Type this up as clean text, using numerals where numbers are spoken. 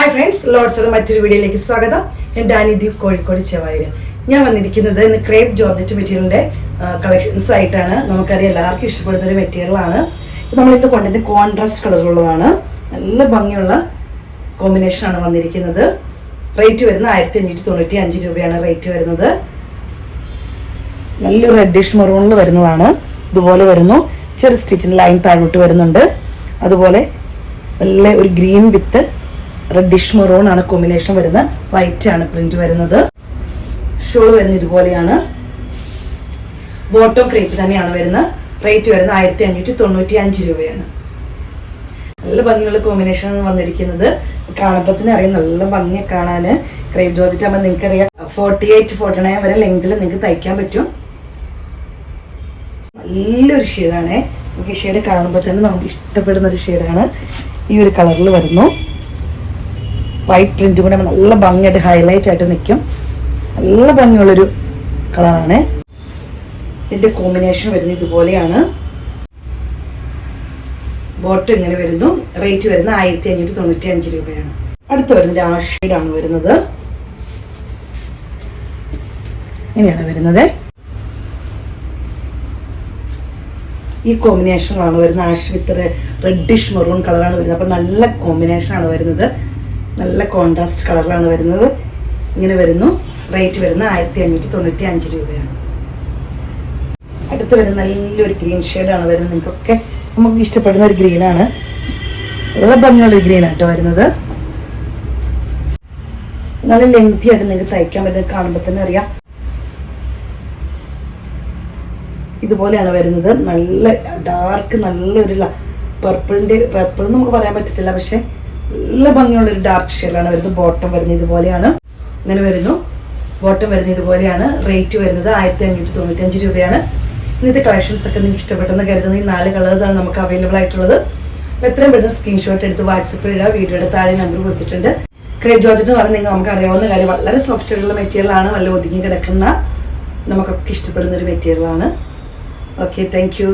Hi friends, ലോഡ്സോടെ മറ്റൊരു വീഡിയോയിലേക്ക് സ്വാഗതം. ഞാൻ ഡാനിദി, കോഴിക്കോട് ചെവായൂര്. ഞാൻ വന്നിരിക്കുന്നത് ഇന്ന് ക്രേപ്പ് ജോർജറ്റ് മെറ്റീരിയലിന്റെ കളക്ഷൻസ് ആയിട്ടാണ്. നമുക്കറിയാം എല്ലാവർക്കും ഇഷ്ടപ്പെടുന്ന ഒരു മെറ്റീരിയലാണ്. നമ്മളിന്ന് കൊണ്ടുവരുന്ന കോൺട്രാസ്റ്റ് കളറുള്ളതാണ്. നല്ല ഭംഗിയുള്ള കോമ്പിനേഷനാണ് വന്നിരിക്കുന്നത്. റേറ്റ് വരുന്നത് 1595 രൂപയാണ് റേറ്റ് വരുന്നത്. നല്ല റെഡിഷ് മെറൂണിൽ വരുന്നതാണ്. ഇതുപോലെ വരുന്നു. ചെറിയ സ്റ്റിച്ചിന് ലൈൻ താഴോട്ട് വരുന്നുണ്ട്. അതുപോലെ നല്ല ഒരു ഗ്രീൻ വിത്ത് റെഡിഷ് മെറൂൺ ആണ് കോമ്പിനേഷൻ വരുന്നത്. വൈറ്റ് ആണ് പ്രിന്റ് വരുന്നത്. ഷോൾ വരുന്നത് ഇതുപോലെയാണ്. ബോട്ടം ക്രേപ്പ് തന്നെയാണ് വരുന്നത്. റേറ്റ് വരുന്നത് 1595 രൂപയാണ്. നല്ല ഭംഗിയുള്ള കോമ്പിനേഷൻ ആണ് വന്നിരിക്കുന്നത്. കാണപ്പത്തിന് അറിയാം, നല്ല ഭംഗിയെ കാണാന്. ക്രേപ്പ് ജോർജറ്റ് ആകുമ്പോൾ നിങ്ങൾക്ക് അറിയാം 48-49 വരെ ലെങ്തിൽ നിങ്ങൾക്ക് തയ്ക്കാൻ പറ്റും. നല്ലൊരു ഷെയ്ഡാണ്. നമുക്ക് ഈ ഷെയ്ഡ് കാണുമ്പോൾ തന്നെ നമുക്ക് ഇഷ്ടപ്പെടുന്ന ഒരു ഷെയ്ഡാണ്. ഈ ഒരു കളറിൽ വരുന്നു. വൈറ്റ് പ്രിന്റ് കൂടെ നല്ല ഭംഗിയായിട്ട് ഹൈലൈറ്റ് ആയിട്ട് നിൽക്കും. നല്ല ഭംഗിയുള്ളൊരു കളറാണ്. ഇതിന്റെ കോമ്പിനേഷൻ വരുന്നത് ഇതുപോലെയാണ്. ബോട്ടം ഇങ്ങനെ വരുന്നു. റേറ്റ് വരുന്നത് 1595 രൂപയാണ്. അടുത്ത് വരുന്നത് ആ ഷെയ്ഡാണ് വരുന്നത്. ഇങ്ങനെയാണ് വരുന്നത്. ഈ കോമ്പിനേഷനാണ് വരുന്നത്. ആഷ് വിത്ത് റെഡിഷ് മെറൂൺ കളറാണ് വരുന്നത്. അപ്പം നല്ല കോമ്പിനേഷനാണ് വരുന്നത്. നല്ല കോൺട്രാസ്റ്റ് കളറിലാണ് വരുന്നത്. ഇങ്ങനെ വരുന്നു. റേറ്റ് വരുന്നത് 1595 രൂപയാണ്. അടുത്ത് വരുന്ന നല്ലൊരു ഗ്രീൻ ഷെയ്ഡാണ് വരുന്നത്. നിങ്ങൾക്കൊക്കെ നമുക്ക് ഇഷ്ടപ്പെടുന്ന ഒരു ഗ്രീനാണ്. നല്ല ഭംഗിയുള്ള ഒരു ഗ്രീനാട്ടോ വരുന്നത്. നല്ല ലെങ്തി ആയിട്ട് നിങ്ങൾക്ക് തയ്ക്കാൻ പറ്റുന്നത് കാണുമ്പോൾ തന്നെ അറിയാം. ഇതുപോലെയാണ് വരുന്നത്. നല്ല ഡാർക്ക്, നല്ലൊരു പർപ്പിൾ നമുക്ക് പറയാൻ പറ്റത്തില്ല, പക്ഷെ നല്ല ഭംഗിയുള്ളൊരു ഡാർക്ക് ഷെയ്ഡാണ് വരുന്നത്. ബോട്ടം വരുന്നത് ഇതുപോലെയാണ്. ഇങ്ങനെ വരുന്നു. ബോട്ടം വരുന്നത് ഇതുപോലെയാണ്. റേറ്റ് വരുന്നത് 1595 രൂപയാണ്. ഇന്നത്തെ കളക്ഷൻസ് ഒക്കെ നിങ്ങൾക്ക് ഇഷ്ടപ്പെട്ടെന്ന് കരുതുന്ന ഈ 4 കളേഴ്സാണ് നമുക്ക് അവൈലബിൾ ആയിട്ടുള്ളത്. അപ്പോൾ എത്രയും പെട്ടെന്ന് സ്ക്രീൻഷോട്ട് എടുത്ത് വാട്സപ്പിൽ ഇടുക. വീഡിയോയുടെ താഴെ നമ്പർ കൊടുത്തിട്ടുണ്ട്. ക്രേപ്പ് ജോർജറ്റ് എന്ന് പറഞ്ഞാൽ നമുക്ക് അറിയാവുന്ന കാര്യം, വളരെ സോഫ്റ്റ് ആയിട്ടുള്ള മെറ്റീരിയലാണ്. നല്ല ഒതുങ്ങി കിടക്കുന്ന, നമുക്കൊക്കെ ഇഷ്ടപ്പെടുന്ന ഒരു മെറ്റീരിയലാണ്. Okay, thank you.